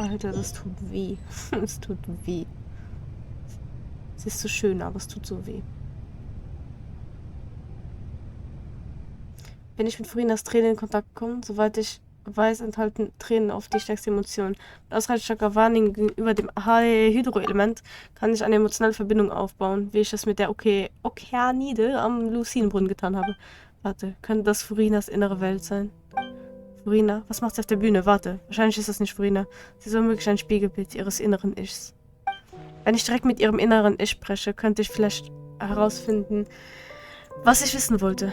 Alter, das tut weh. Es tut weh. Es ist so schön, aber es tut so weh. Wenn ich mit Furinas Tränen in Kontakt komme, soweit ich weiß, enthalten Tränen auf die stärkste Emotion. Mit ausreichend starker Wahrnehmung gegenüber dem Hydroelement kann ich eine emotionale Verbindung aufbauen, wie ich das mit der Okeanide am Lucinenbrunnen getan habe. Warte, könnte das Furinas innere Welt sein? Furina? Was macht sie auf der Bühne? Warte, wahrscheinlich ist das nicht Furina. Sie ist womöglich ein Spiegelbild ihres inneren Ichs. Wenn ich direkt mit ihrem inneren Ich spreche, könnte ich vielleicht herausfinden, was ich wissen wollte.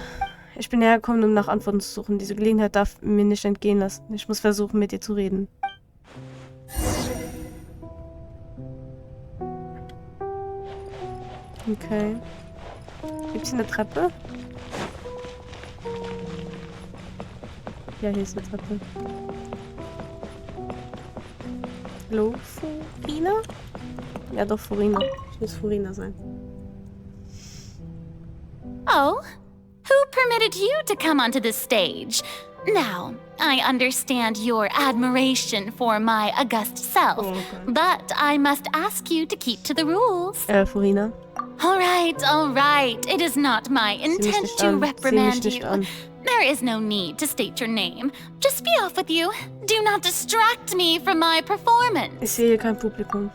Ich bin hergekommen, um nach Antworten zu suchen. Diese Gelegenheit darf mir nicht entgehen lassen. Ich muss versuchen, mit ihr zu reden. Okay. Gibt es hier eine Treppe? Ja, hier ist eine Treppe. Hallo, Furina? Ja, doch, Furina. Ich muss Furina sein. Oh? Who permitted you to come onto this stage? Now, I understand your admiration for my august self, but I must ask you to keep to the rules. Furina. All right. It is not my intent to reprimand you. There is no need to state your name. Just be off with you. Do not distract me from my performance. Ich sehe hier kein Publikum.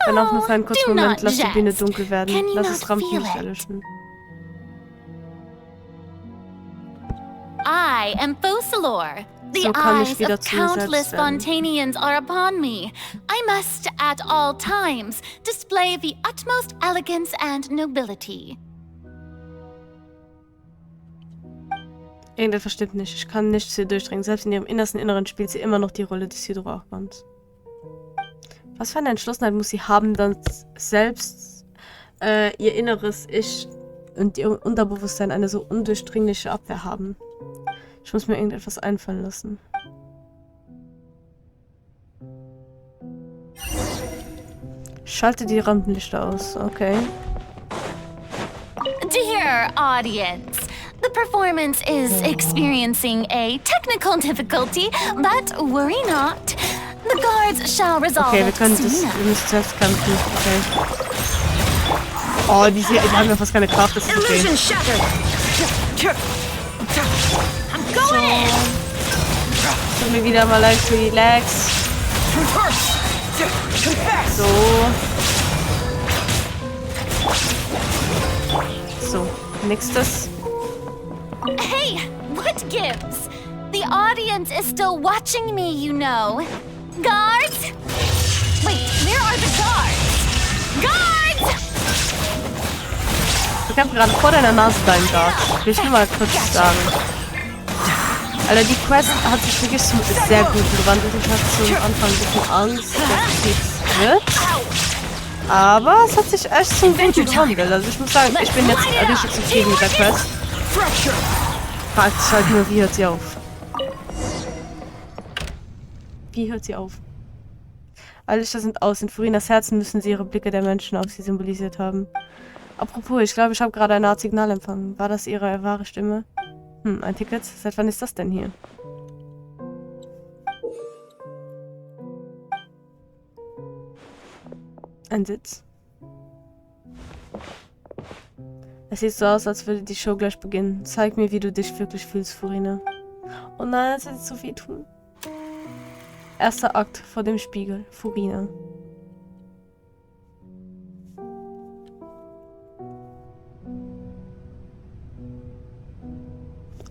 Wenn auch nur für einen kurzen Moment, lass die Bühne dunkel werden. Lass das Rampenlicht erlöschen. I am Focalor. The eyes of countless Fontanians are upon me. I must at all times display the utmost elegance and nobility. Irgendetwas stimmt nicht. Ich kann nichts hier durchdringen. Selbst in ihrem innersten Inneren spielt sie immer noch die Rolle des Hydro-Archons. Was für eine Entschlossenheit muss sie haben, dass selbst ihr inneres Ich und ihr Unterbewusstsein eine so undurchdringliche Abwehr haben. Ich muss mir irgendetwas einfallen lassen. Schalte die Rampenlichter aus, okay. Dear audience, the performance is experiencing a technical difficulty, but worry not. The guards shall resolve wir können das, wir müssen zuerst kämpfen, okay. Oh, die haben ja fast keine Kraft, das ist okay. Tut mir wieder mal leicht relax. So. So, nächstes. Hey, what gives? The audience is still watching me, you know. Guards? Wait, where are the guards? Guards! Ich hab gerade vor deiner Nase deinen Guard. Will ich nur mal kurz sagen. Alter, die Quest hat sich wirklich sehr gut gewandelt. Ich hatte zum Anfang ein bisschen Angst, dass es nichts wird. Aber es hat sich echt zum Guten gewandelt. Also ich muss sagen, ich bin jetzt richtig zufrieden mit der Quest. Fragt sich halt nur, wie hört sie auf? Wie hört sie auf? Alle Lichter sind aus. In Furinas Herzen müssen sie ihre Blicke der Menschen auf sie symbolisiert haben. Apropos, ich glaube, ich habe gerade eine Art Signal empfangen. War das ihre wahre Stimme? Ein Ticket? Seit wann ist das denn hier? Ein Sitz. Es sieht so aus, als würde die Show gleich beginnen. Zeig mir, wie du dich wirklich fühlst, Furina. Oh nein, es wird so viel tun. Erster Akt vor dem Spiegel. Furina.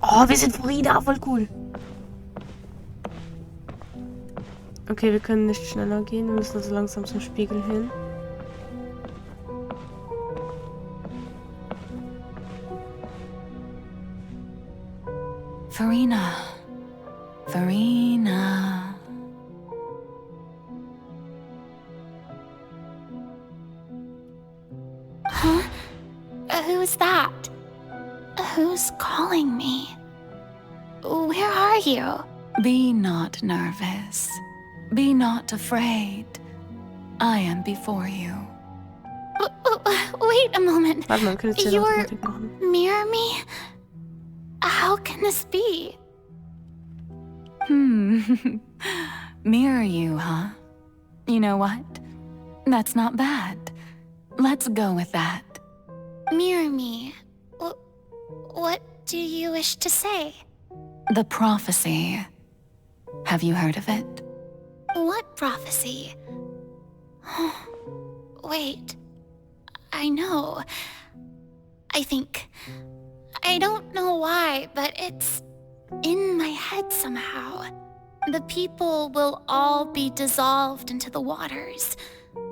Oh, wir sind Furina, voll cool. Okay, wir können nicht schneller gehen. Wir müssen also langsam zum Spiegel hin. Furina. Furina. Huh? Who's that? Who's calling me? Where are you? Be not nervous. Be not afraid. I am before you. Wait a moment. Warte mal, können wir You're near me? How can this be? Mirror you, huh? You know what? That's not bad. Let's go with that. Mirror me. What do you wish to say? The prophecy. Have you heard of it? What prophecy? Wait. I know. I think. I don't know why, but it's in my head somehow. The people will all be dissolved into the waters,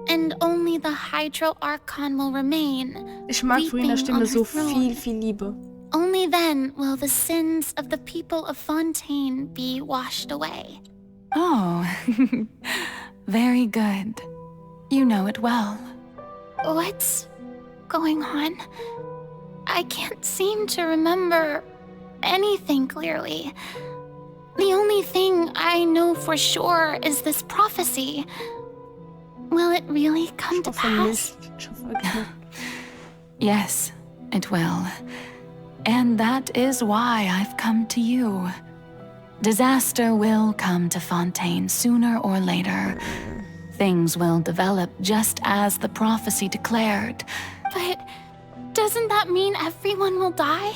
and only the Hydro Archon will remain. Ich mag Furinas weeping on Stimme so her throne. viel Liebe. Only then will the sins of the people of Fontaine be washed away. Oh, very good. You know it well. What's going on? I can't seem to remember anything clearly. The only thing I know for sure is this prophecy. Will it really come to Ich hoffe pass? nicht. Ich hoffe wirklich nicht. Yes, it will. And that is why I've come to you. Disaster will come to Fontaine sooner or later. Things will develop just as the prophecy declared. But doesn't that mean everyone will die?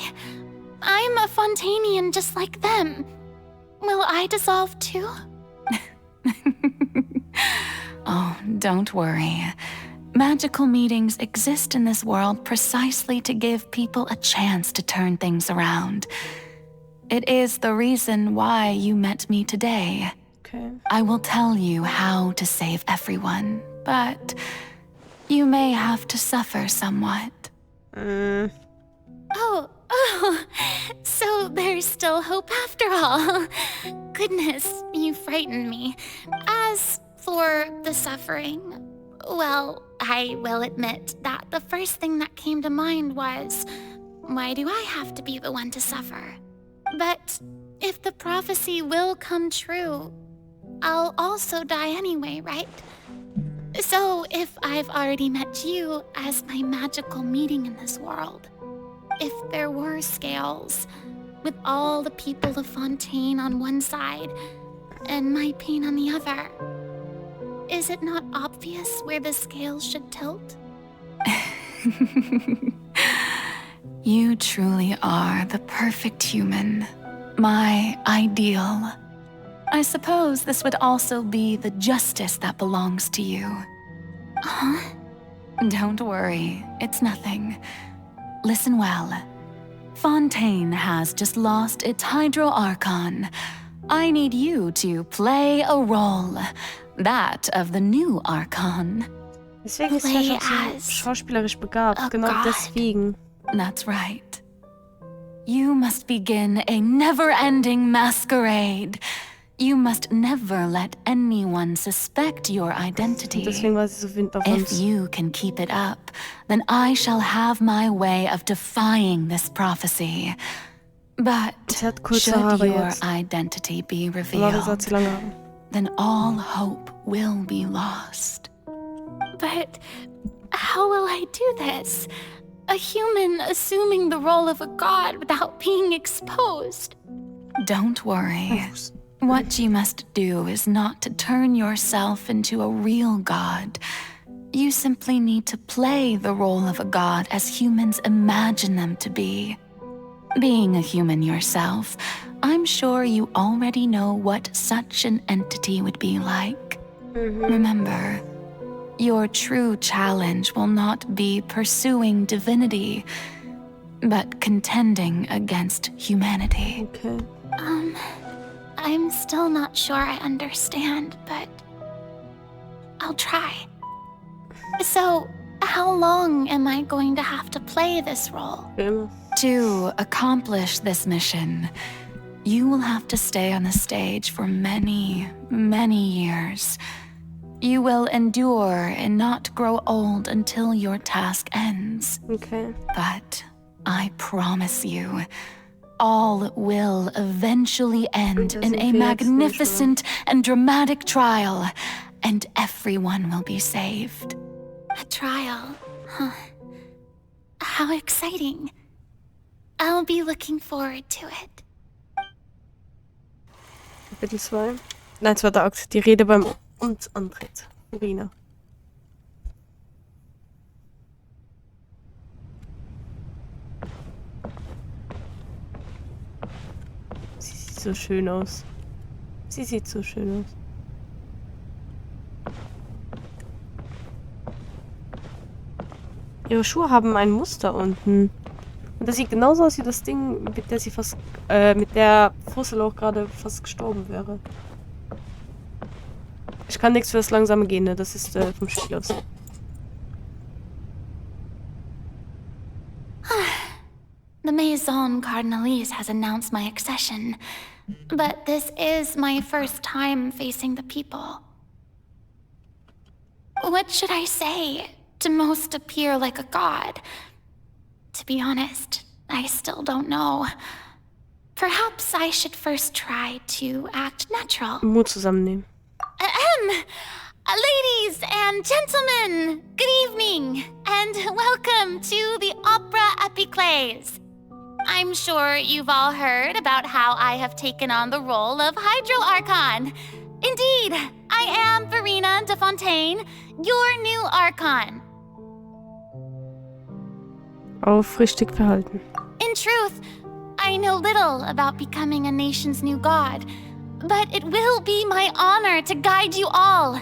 I'm a Fontainian just like them. Will I dissolve too? Oh, don't worry. Magical meetings exist in this world precisely to give people a chance to turn things around. It is the reason why you met me today. Okay. I will tell you how to save everyone, but you may have to suffer somewhat. Oh, so there's still hope after all. Goodness, you frightened me. As for the suffering, well, I will admit that the first thing that came to mind was, why do I have to be the one to suffer? But if the prophecy will come true, I'll also die anyway, right? So if I've already met you as my magical meeting in this world, if there were scales, with all the people of Fontaine on one side and my pain on the other, is it not obvious where the scales should tilt? You truly are the perfect human, my ideal. I suppose this would also be the justice that belongs to you. Huh? Don't worry, it's nothing. Listen well. Fontaine has just lost its Hydro Archon. I need you to play a role, that of the new Archon. Deswegen ist er Play auch so as schauspielerisch begabt. a Genau god. deswegen. That's right. You must begin a never-ending masquerade. You must never let anyone suspect your identity. Und deswegen war sie so wütend auf If uns. you can keep it up, then I shall have my way of defying this prophecy. But Sie hat kurze should Haare your jetzt. identity be Normalerweise hat revealed, sie lange Haare. then all hope will be lost. But how will I do this? A human assuming the role of a god without being exposed. Don't worry. What you must do is not to turn yourself into a real god. You simply need to play the role of a god as humans imagine them to be. Being a human yourself, I'm sure you already know what such an entity would be like. Remember, your true challenge will not be pursuing divinity, but contending against humanity. Okay. I'm still not sure I understand, but I'll try. So, how long am I going to have to play this role? Wie immer. To accomplish this mission, you will have to stay on the stage for many, many years. You will endure and not grow old until your task ends. Okay. But I promise you, all will eventually end in a magnificent and dramatic trial, and everyone will be saved. A trial, huh? How exciting. I'll be looking forward to it. Kapitel 2. Nein, zweiter Akt. Die Rede beim Amtsantritt. Furina. Sie sieht so schön aus. Sie sieht so schön aus. Ihre Schuhe haben ein Muster unten. Und das sieht genauso aus wie das Ding, mit der sie fast, mit der Fussel auch gerade fast gestorben wäre. Ich kann nichts für das langsame gehen, ne? Das ist vom Spiel aus. The Maison Cardinalise has announced my accession, but this is my first time facing the people. What should I say to most appear like a god? To be honest, I still don't know. Perhaps I should first try to act natural. Mut zusammennehmen. Ladies and gentlemen, good evening, and welcome to the Opera Epiclese. I'm sure you've all heard about how I have taken on the role of Hydro Archon. Indeed, I am Furina de Fontaine, your new Archon. Aufrichtig verhalten. In truth, I know little about becoming a nation's new god, but it will be my honor to guide you all.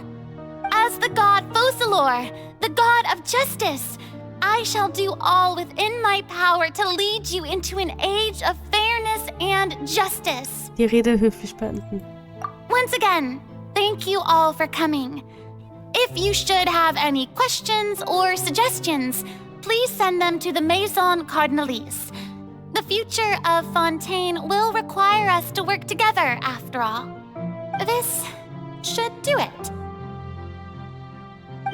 As the god Focalor, the god of justice, I shall do all within my power to lead you into an age of fairness and justice. Die Rede höflich beenden. Once again, thank you all for coming. If you should have any questions or suggestions, please send them to the Maison Cardinalise. The future of Fontaine will require us to work together, after all. This should do it.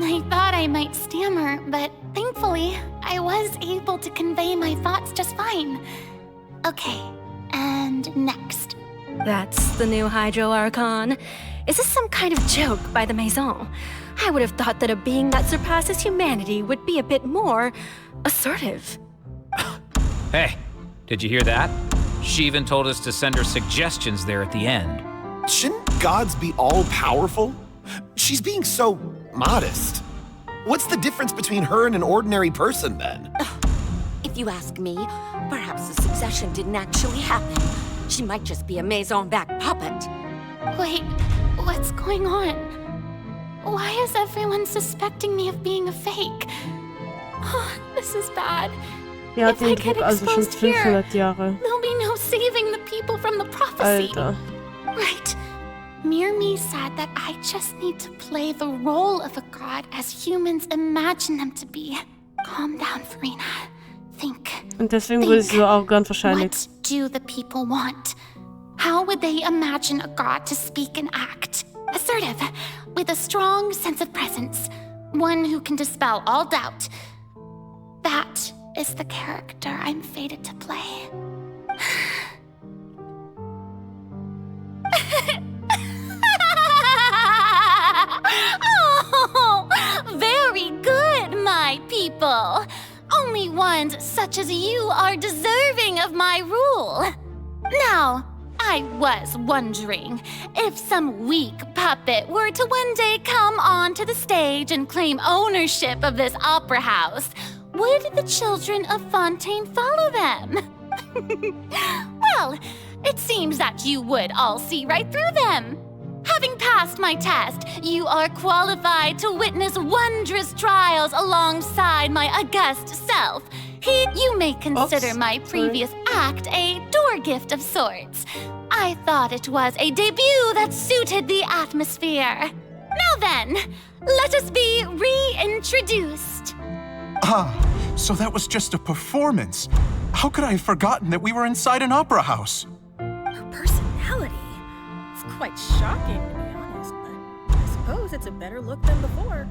I thought I might stammer, but thankfully, I was able to convey my thoughts just fine. Okay, and next. That's the new Hydro Archon. Is this some kind of joke by the Maison? I would have thought that a being that surpasses humanity would be a bit more assertive. Hey, did you hear that? She even told us to send her suggestions there at the end. Shouldn't gods be all-powerful? She's being so modest. What's the difference between her and an ordinary person, then? If you ask me, perhaps the succession didn't actually happen. She might just be a Maison-back puppet. Wait, what's going on? Why is everyone suspecting me of being a fake? Oh, this is bad. Die hat If I den get Druck also schon exposed here, 500 Jahre. there'll be no saving the people from the prophecy. Alter. Right. Mirmi said that I just need to play the role of a god as humans imagine them to be. Calm down, Furina. Think. Und deswegen wurde sie so arrogant wahrscheinlich. What do the people want? How would they imagine a god to speak and act? Assertive, with a strong sense of presence. One who can dispel all doubt. That is the character I'm fated to play. Oh, very good, my people. Only ones such as you are deserving of my rule. Now, I was wondering if some weak puppet were to one day come onto the stage and claim ownership of this opera house, would the children of Fontaine follow them? Well, it seems that you would all see right through them. Having passed my test, you are qualified to witness wondrous trials alongside my august self. You may consider my previous act a door gift of sorts. I thought it was a debut that suited the atmosphere. Now then, let us be reintroduced. Ah, so that was just a performance. How could I have forgotten that we were inside an opera house? Her personality. It's quite shocking, to be honest, but I suppose it's a better look than before.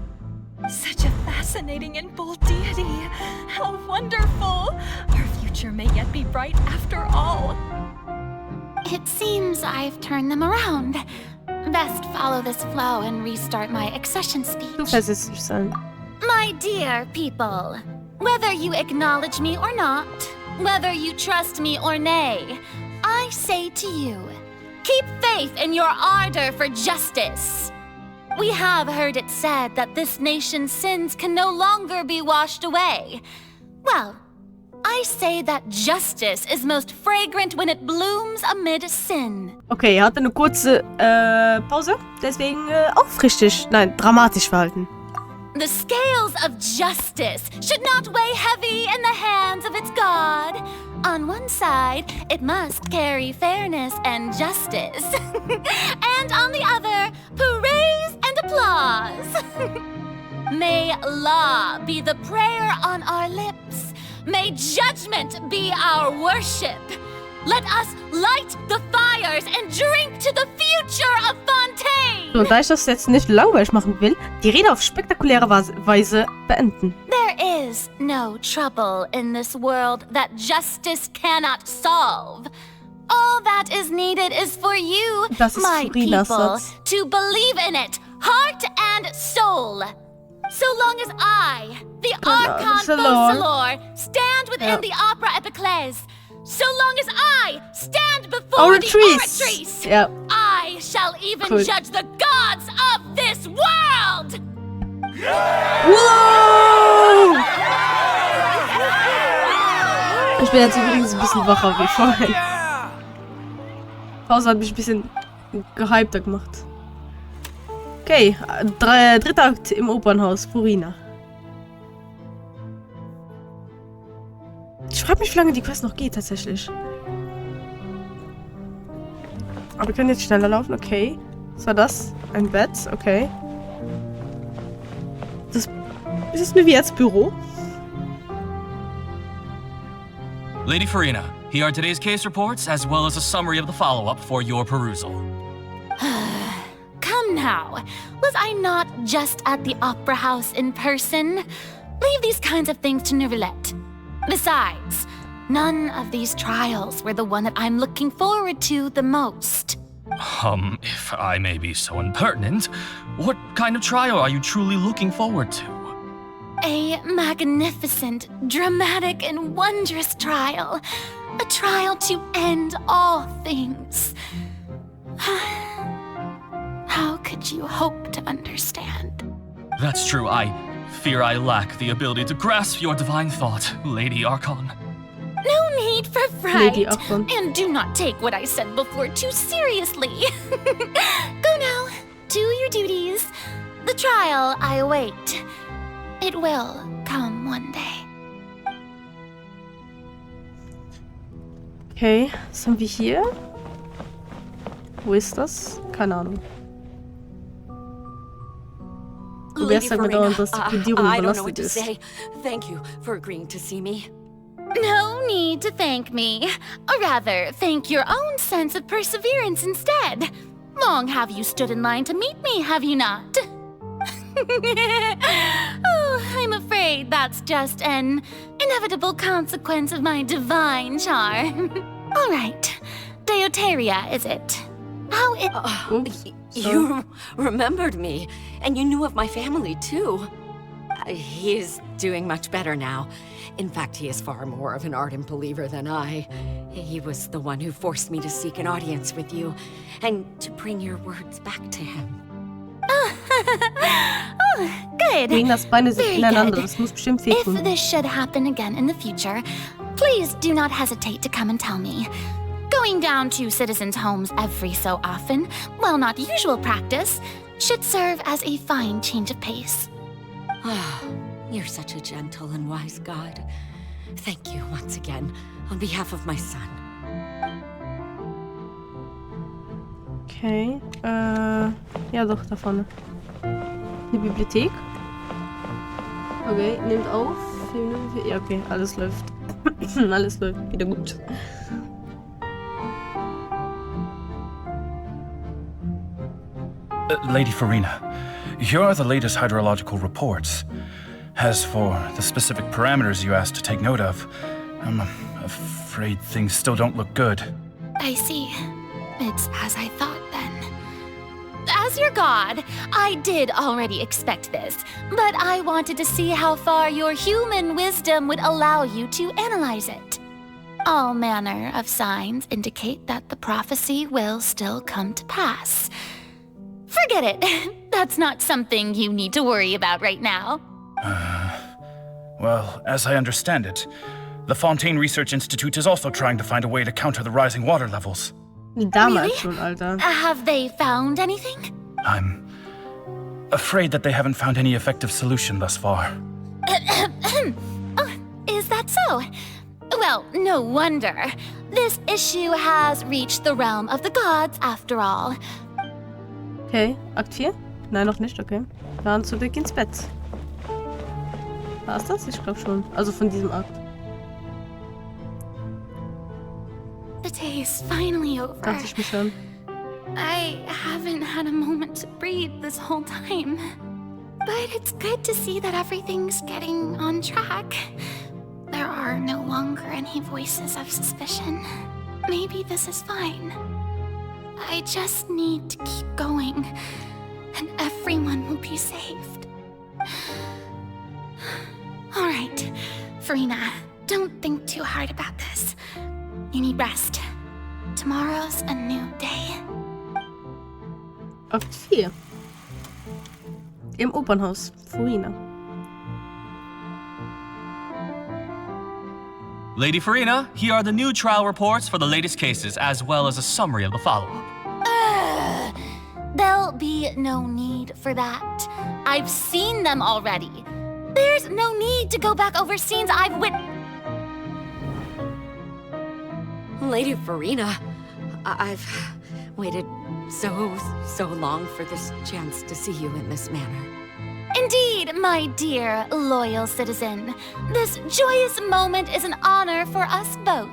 Such a fascinating and bold deity. How wonderful! Our future may yet be bright after all. It seems I've turned them around. Best follow this flow and restart my accession speech. Zuversichtlich sein. My dear people, whether you acknowledge me or not, whether you trust me or nay, I say to you, Keep faith in your ardor for justice. We have heard it said that this nation's sins can no longer be washed away. Well, I say that justice is most fragrant when it blooms amid sin. Okay, er hatte eine kurze Pause, deswegen aufrichtig, nein, dramatisch verhalten. The scales of justice should not weigh heavy in the hands of its God. On one side, it must carry fairness and justice. And on the other, praise and applause. May law be the prayer on our lips. May judgment be our worship. Let us light the fires and drink to the future of Fontaine. So, und da ich das jetzt nicht langweilig machen will, die Rede auf spektakuläre Weise beenden. There is no trouble in this world that justice cannot solve. All that is needed is for you, my Furinas people, Satz. to believe in it, heart and soul. So long as I, the Archon Fosalor, stand within the Opera Epiclese, so long as I stand before the Oratrice, Ja. I shall even judge the gods of this world! Wow! Ich bin jetzt übrigens ein bisschen wacher wie vorhin. Pause hat mich ein bisschen gehypter gemacht. Okay, dritter Akt im Opernhaus, Furina. Ich frage mich, wie lange die Quest noch geht, tatsächlich. Aber wir können jetzt schneller laufen, okay. Was war das? Ein Bett, okay. Ist das mir wie als Büro? Lady Furina, here are today's case reports, as well as a summary of the follow-up for your perusal. Come now, was I not just at the Opera House in person? Leave these kinds of things to Neuvillette. Besides, none of these trials were the one that I'm looking forward to the most. If I may be so impertinent, what kind of trial are you truly looking forward to? A magnificent, dramatic, and wondrous trial. A trial to end all things. How could you hope to understand? That's true. I fear I lack the ability to grasp your divine thought, Lady Archon. No need for fright. Lady Archon. And do not take what I said before too seriously. Go now. Do your duties. The trial I await. It will come one day. Okay, was haben wir hier? Wo ist das? Keine Ahnung. Lady Furina, dass die Kodierung I don't know what überlastet to ist. say. Thank you for agreeing to see me. No need to thank me. Or rather, thank your own sense of perseverance instead. Long have you stood in line to meet me, have you not? Oh, I'm afraid that's just an inevitable consequence of my divine charm. All right, Deuteria, is it? How You remembered me, and you knew of my family, too. He is doing much better now. In fact, he is far more of an ardent believer than I. He was the one who forced me to seek an audience with you, and to bring your words back to him. Oh, good. Wegen das Beine sind Very ineinander, good. das muss bestimmt If wehtun. this should happen again in the future, please do not hesitate to come and tell me. Going down to citizens' homes every so often, while not usual practice, should serve as a fine change of pace. You're such a gentle and wise God. Thank you once again, on behalf of my son. Okay, ja doch, da vorne. Die Bibliothek. Okay, nimmt auf. 4 Minuten, ja okay, alles läuft. Alles läuft wieder gut. Lady Furina, here are the latest hydrological reports. As for the specific parameters you asked to take note of, I'm afraid things still don't look good. I see. It's as I thought then. As your god, I did already expect this, but I wanted to see how far your human wisdom would allow you to analyze it. All manner of signs indicate that the prophecy will still come to pass. Forget it. That's not something you need to worry about right now. Well, as I understand it, the Fontaine Research Institute is also trying to find a way to counter the rising water levels. Damals schon, Alter. Have they found anything? I'm afraid that they haven't found any effective solution thus far. Oh, is that so? Well, no wonder. This issue has reached the realm of the gods, after all. Okay, Akt 4? Nein, noch nicht, okay. Plan zurück ins Bett. War's das? Ich glaube schon. Also von diesem Akt. The day is finally over. Dachte ich mir schon. I haven't had a moment to breathe this whole time. But it's good to see that everything's getting on track. There are no longer any voices of suspicion. Maybe this is fine. I just need to keep going, and everyone will be saved. All right, Furina, don't think too hard about this. You need rest. Tomorrow's a new day. Akt 4. Im Opernhaus. Furina. Lady Furina, here are the new trial reports for the latest cases, as well as a summary of the follow-up. There'll be no need for that. I've seen them already. There's no need to go back over scenes I've Lady Furina, I've waited so long for this chance to see you in this manner. Indeed, my dear, loyal citizen. This joyous moment is an honor for us both.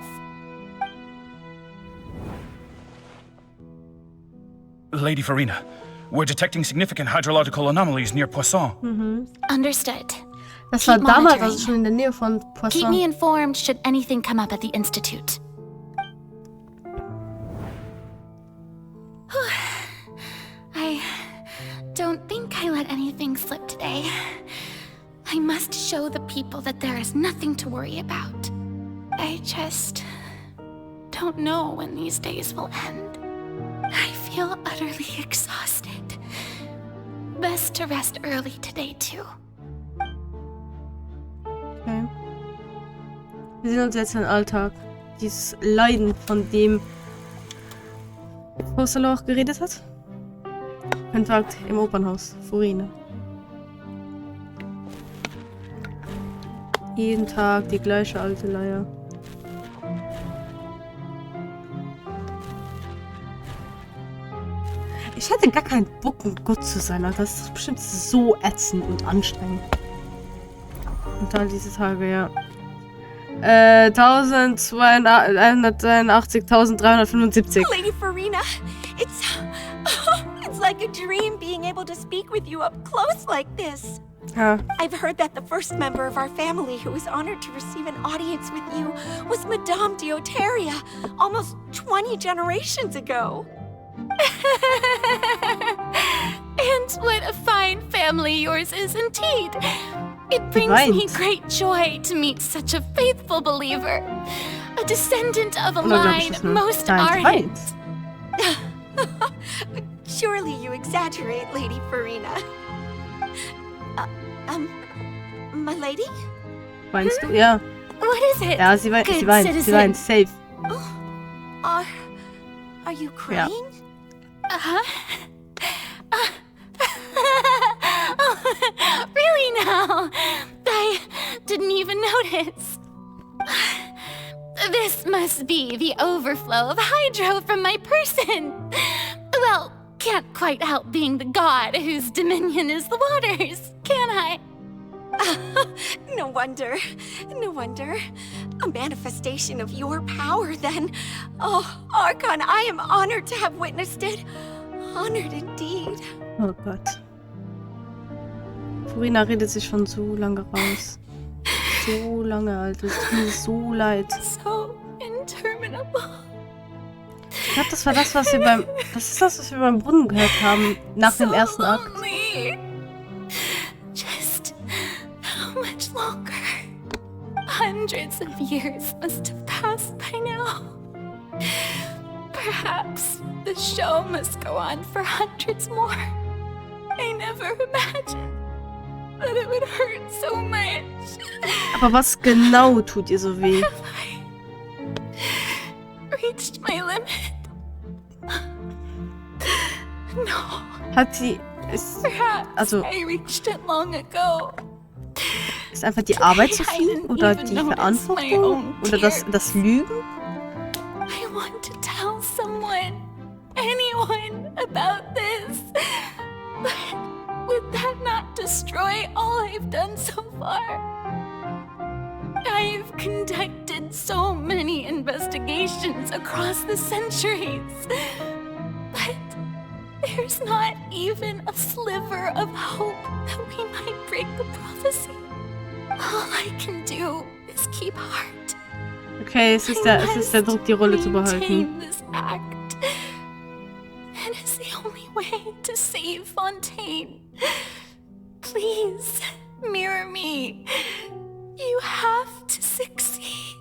Lady Furina, we're detecting significant hydrological anomalies near Poisson. Understood. Das war Keep damals, monitoring. also schon in der Nähe von Keep me Poisson. informed should anything come up at the Institute. I don't think I let anything slip today. I must show the people that there is nothing to worry about. I just don't know when these days will end. I feel utterly exhausted. Best to rest early today, too. Okay. Wir sehen uns jetzt in den Alltag. Dieses Leiden, von dem Hosalo auch geredet hat. Kontakt im Opernhaus. Furina. Jeden Tag die gleiche alte Leier. Ich hätte gar keinen Bock, ein Gott zu sein, Alter. Das ist bestimmt so ätzend und anstrengend. Und dann diese Tage, ja. 1282.375. Lady Furina, it's like a dream being able to speak with you up close like this. Ja. I've heard that the first member of our family who was honored to receive an audience with you was Madame Dioteria, almost 20 generations ago. And what a fine family yours is indeed. It brings me great joy to meet such a faithful believer, a descendant of a line most ardent. Surely you exaggerate, Lady Furina. My lady? Meinst du? Ja. What is it? Ja, sie weint, safe. Are you crying? Uh-huh. Really now? I didn't even notice. This must be the overflow of hydro from my person. Well, can't quite help being the god whose dominion is the waters, can I? No wonder. No wonder. A manifestation of your power, then. Oh, Archon, I am honored to have witnessed it. Honored indeed. Oh Gott. Furina redet sich schon so lange raus. So lange, Alter. Es tut mir so leid. So interminable. Ich glaube, das war das, was wir beim... Das ist das, was wir beim Brunnen gehört haben. Nach dem ersten Akt. Just how much longer? Hundreds of years must have passed. passed by now. Perhaps the show must go on for hundreds more. I never imagined that it would hurt so much. Aber was genau tut ihr so weh? Have I reached my limit? No. Hat sie... Also... I reached it long ago. Ist einfach die Arbeit zu viel? Oder die Verantwortung? Oder das Lügen? I want to tell someone, anyone, about this. But would that not destroy all I've done so far? I've conducted so many investigations across the centuries. But there's not even a sliver of hope that we might break the prophecy. All I can do is keep heart. Okay, es ist der Druck, die Rolle zu behalten. This act. It is the only way to save Fontaine. Please, mirror me. You have to succeed.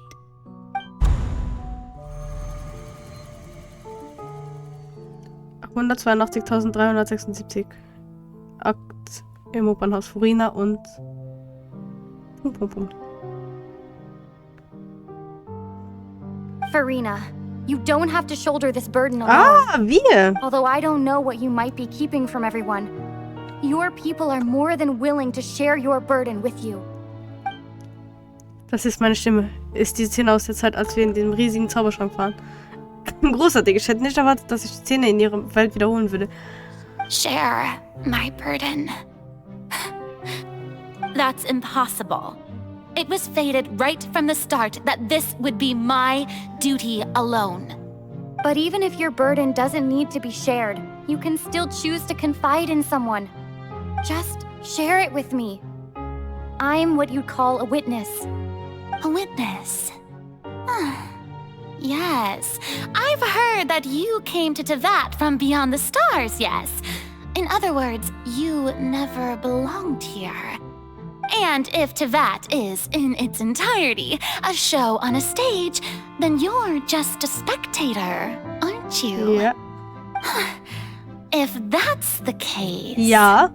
$182.376. Akt im Opernhaus Furina und... Furina, you don't have to shoulder this burden alone. Wir! Although I don't know what you might be keeping from everyone. Your people are more than willing to share your burden with you. Das ist meine Stimme. Ist die Szene aus der Zeit, als wir in dem riesigen Zauberschrank waren. Großartig. Ich hätte nicht erwartet, dass ich die Szene in ihrer Welt wiederholen würde. Share my burden. That's impossible. It was fated right from the start that this would be my duty alone. But even if your burden doesn't need to be shared, you can still choose to confide in someone. Just share it with me. I'm what you'd call a witness. A witness? Yes. I've heard that you came to Teyvat from beyond the stars, yes. In other words, you never belonged here. And if Teyvat is, in its entirety, a show on a stage, then you're just a spectator, aren't you? Ja. If that's the case... Ja.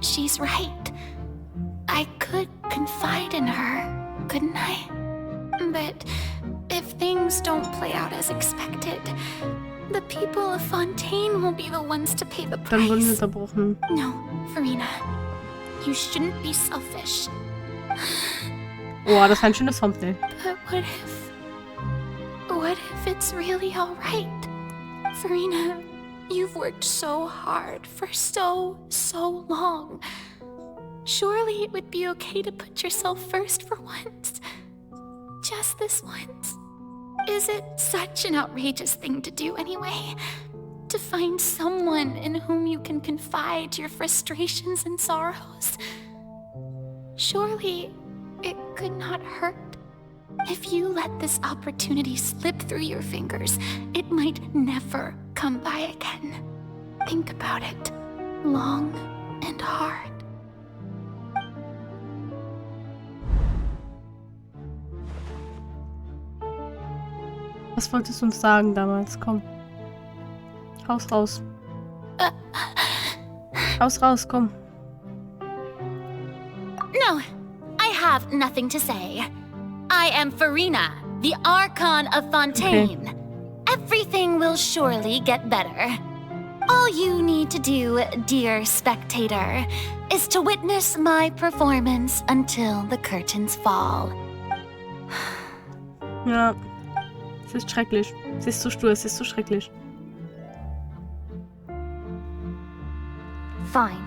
She's right. I could confide in her, couldn't I? But if things don't play out as expected, the people of Fontaine will be the ones to pay the Dann wurden wir price. unterbrochen. No, Furina. You shouldn't be selfish. Oh, das war ein schönes Thumbnail. But what if it's really all right? Furina, you've worked so hard for so long. Surely it would be okay to put yourself first for once. Just this once. Is it such an outrageous thing to do anyway? To find someone in whom you can confide your frustrations and sorrows? Surely it could not hurt. If you let this opportunity slip through your fingers, it might never come by again. Think about it long and hard. Was wolltest du uns sagen damals? Komm. Haus raus. Haus raus, komm. No, I have nothing to say. I am Furina, the Archon of Fontaine. Okay. Everything will surely get better. All you need to do, dear spectator, is to witness my performance until the curtains fall. Ja. Es ist schrecklich. Es ist so stur, es ist so schrecklich. Fine.